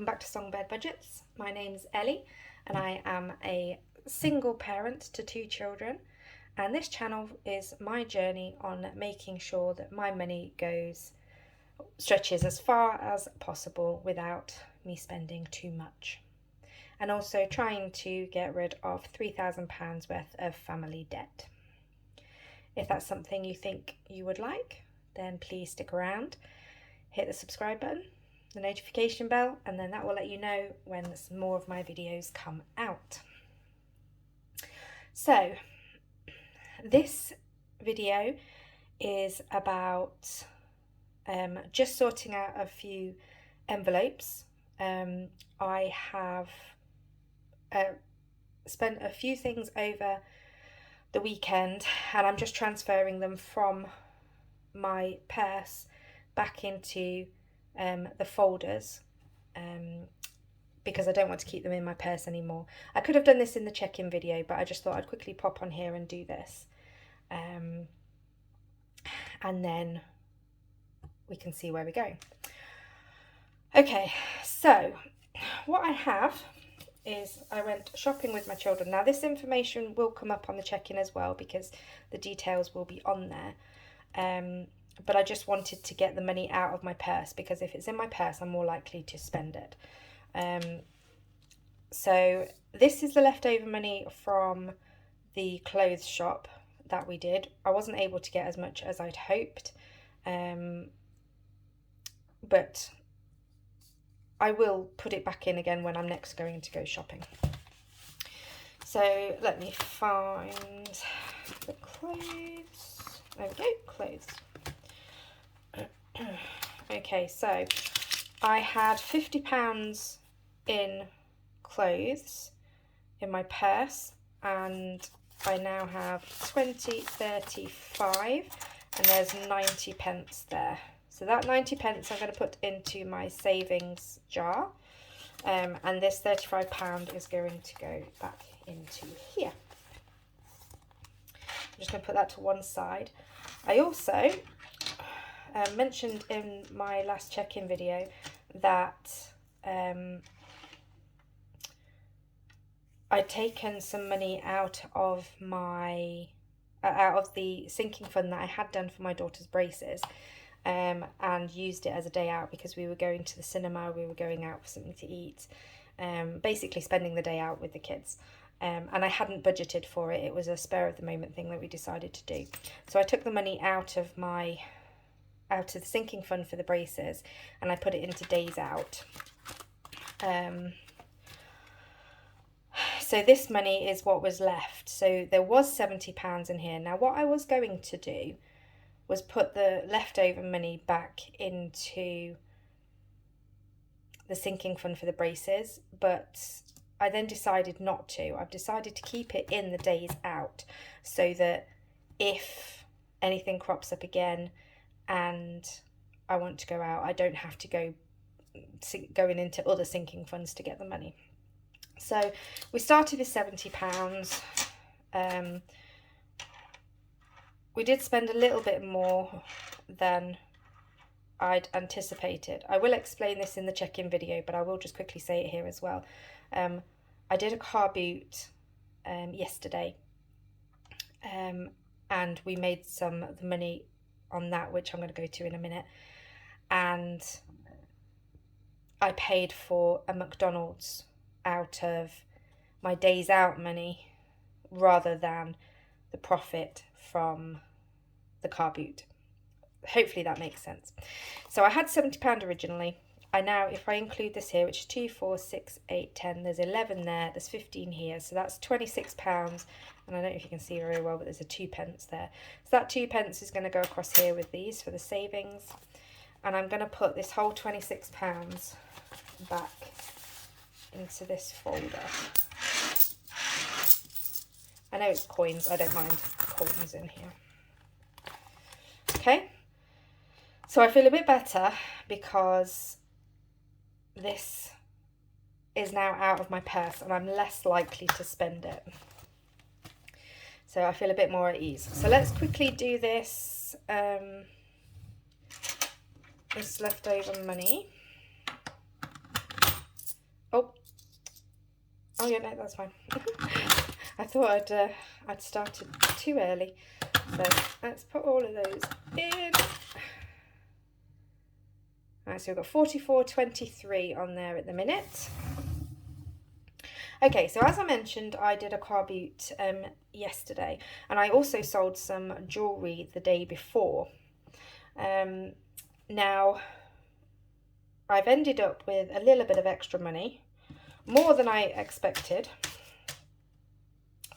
welcome back to Songbird Budgets. My name's Ellie and I am a single parent to 2 children, and this channel is my journey on making sure that my money stretches as far as possible without me spending too much, and also trying to get rid of £3,000 worth of family debt. If that's something you think you would like, then please stick around, hit the subscribe button, the notification bell, and then that will let you know when more of my videos come out. So this video is about just sorting out a few envelopes. I have spent a few things over the weekend and I'm just transferring them from my purse back into the folders because I don't want to keep them in my purse anymore. I could have done this in the check-in video, but I just thought I'd quickly pop on here and do this, and then we can see where we go. Okay, so what I have is I went shopping with my children. Now this information will come up on the check-in as well because the details will be on there. But I just wanted to get the money out of my purse because if it's in my purse, I'm more likely to spend it. So this is the leftover money from the clothes shop that we did. I wasn't able to get as much as I'd hoped, but I will put it back in again when I'm next going to go shopping. So let me find the clothes. There we go, clothes. Okay, so I had £50 in clothes in my purse, and I now have 20, 35, and there's 90 pence there. So that 90 pence I'm going to put into my savings jar, and this £35 is going to go back into here. I'm just going to put that to one side. I also mentioned in my last check-in video that I'd taken some money out of the sinking fund that I had done for my daughter's braces, and used it as a day out because we were going to the cinema, we were going out for something to eat, basically spending the day out with the kids. And I hadn't budgeted for it. It was a spur of the moment thing that we decided to do. So I took the money out of the sinking fund for the braces and I put it into days out. So this money is what was left. So there was £70 in here. Now what I was going to do was put the leftover money back into the sinking fund for the braces, but I then decided not to. I've decided to keep it in the days out so that if anything crops up again and I want to go out, I don't have to go going into other sinking funds to get the money. So we started with £70. We did spend a little bit more than I'd anticipated. I will explain this in the check-in video, but I will just quickly say it here as well. I did a car boot yesterday, and we made some of the money on that, which I'm going to go to in a minute, and I paid for a McDonald's out of my days out money rather than the profit from the car boot. Hopefully that makes sense. So I had £70 originally. I now, if I include this here, which is 2, 4, 6, 8, 10, there's 11 there, there's 15 here, so that's £26. And I don't know if you can see very well, but there's a 2 pence there. So that 2 pence is going to go across here with these for the savings. And I'm going to put this whole £26 back into this folder. I know it's coins, I don't mind coins in here. Okay, so I feel a bit better because this is now out of my purse and I'm less likely to spend it. So I feel a bit more at ease. So let's quickly do this, this leftover money. Oh yeah, no, that's fine. I thought I'd started too early. So let's put all of those in. Right, so we've got 44.23 on there at the minute. Okay, so as I mentioned, I did a car boot yesterday, and I also sold some jewellery the day before. Now, I've ended up with a little bit of extra money, more than I expected.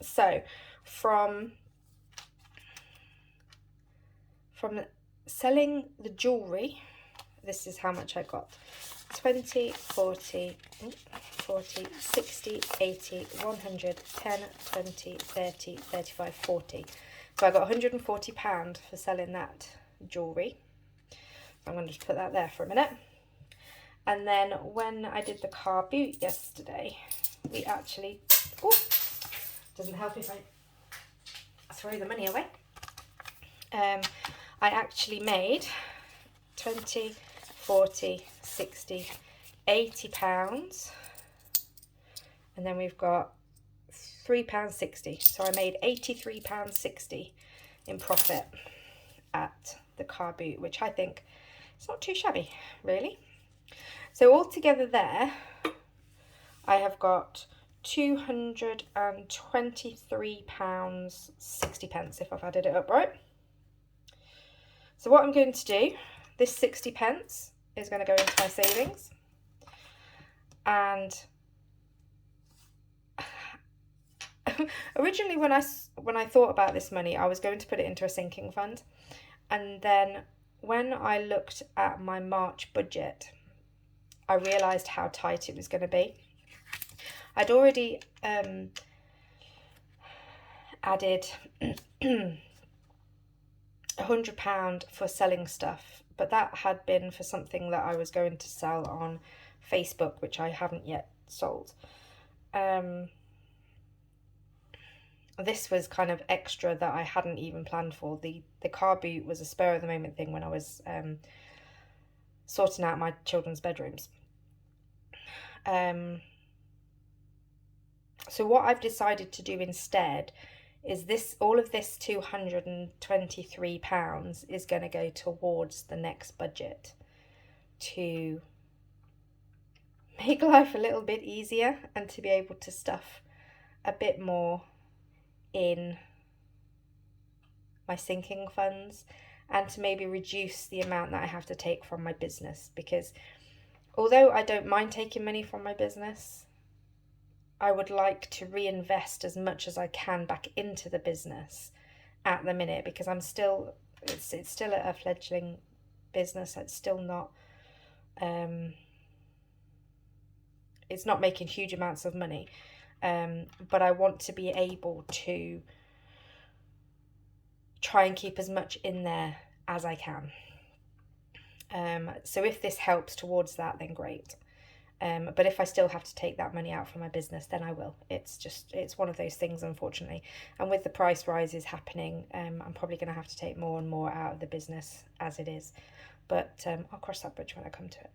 So, from selling the jewellery, this is how much I got. 20, 40, 60, 80, 100, 10, 20, 30, 35, 40. So I got £140 for selling that jewellery. I'm going to just put that there for a minute. And then when I did the car boot yesterday, we actually, doesn't help if I throw the money away. I actually made 20, 40, 60, £80, and then we've got £3.60. So I made £83.60 in profit at the car boot, which I think is not too shabby, really. So altogether there, I have got £223.60 if I've added it up right. So what I'm going to do, this 60p is going to go into my savings, and originally when I thought about this money, I was going to put it into a sinking fund, and then when I looked at my March budget, I realised how tight it was going to be. I'd already added £100 for selling stuff, but that had been for something that I was going to sell on Facebook, which I haven't yet sold. This was kind of extra that I hadn't even planned for. The car boot was a spur of the moment thing when I was sorting out my children's bedrooms. So what I've decided to do instead is all of this £223 is going to go towards the next budget to make life a little bit easier and to be able to stuff a bit more in my sinking funds, and to maybe reduce the amount that I have to take from my business, because although I don't mind taking money from my business, I would like to reinvest as much as I can back into the business at the minute, because it's still a fledgling business. It's still not it's not making huge amounts of money, but I want to be able to try and keep as much in there as I can. So if this helps towards that, then great. But if I still have to take that money out from my business, then I will. It's one of those things, unfortunately. And with the price rises happening, I'm probably going to have to take more and more out of the business as it is. But I'll cross that bridge when I come to it.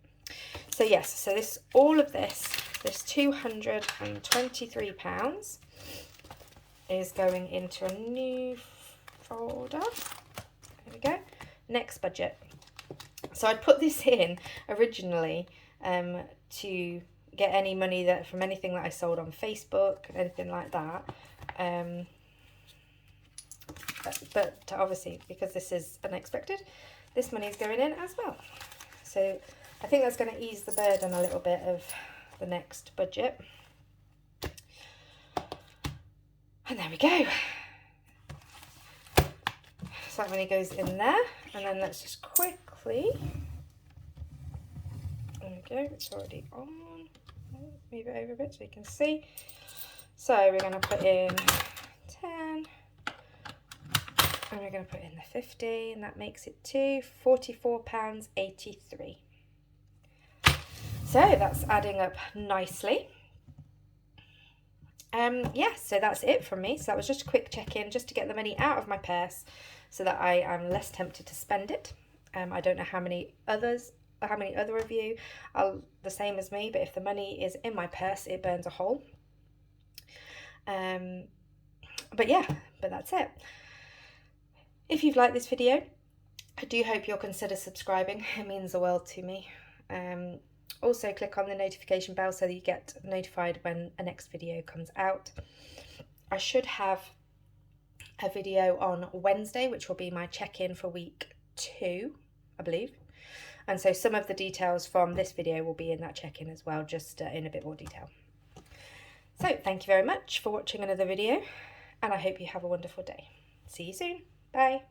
So yes, so all of this £223 is going into a new folder. There we go. Next budget. So I'd put this in originally to get any money from anything that I sold on Facebook, anything like that. But obviously, because this is unexpected, this money is going in as well. So I think that's going to ease the burden a little bit of the next budget. And there we go. So that money goes in there. And then let's just quickly, there we go, it's already on. Move it over a bit so you can see. So we're going to put in 10. And we're going to put in the 50, and that makes it to £44.83. So that's adding up nicely. Yeah, so that's it from me. So that was just a quick check-in, just to get the money out of my purse so that I am less tempted to spend it. I don't know how many other of you are the same as me, but if the money is in my purse, it burns a hole. But yeah, but that's it. If you've liked this video, I do hope you'll consider subscribing. It means the world to me. Also click on the notification bell so that you get notified when a next video comes out. I should have a video on Wednesday, which will be my check-in for week 2, I believe. And so some of the details from this video will be in that check-in as well, just in a bit more detail. So thank you very much for watching another video, and I hope you have a wonderful day. See you soon. Bye.